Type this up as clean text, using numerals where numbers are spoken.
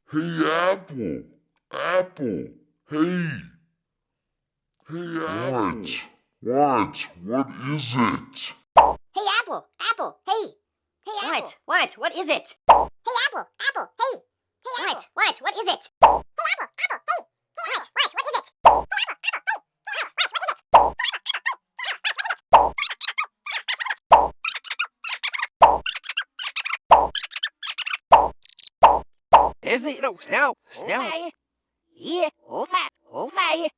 Hey, Apple. Apple. Hey. Hey, Apple. What? What is it? Hey, Apple! Apple! Hey! Hey, Apple! What? What is it? Hey, Apple! Apple! Hey! Hey, Apple! What is it? Hey, Apple! Apple! Hey! Hey, Apple! What is it? Hey, Apple! Apple! Hey! Is it? No, snow. Snow. Yeah. Oh, my.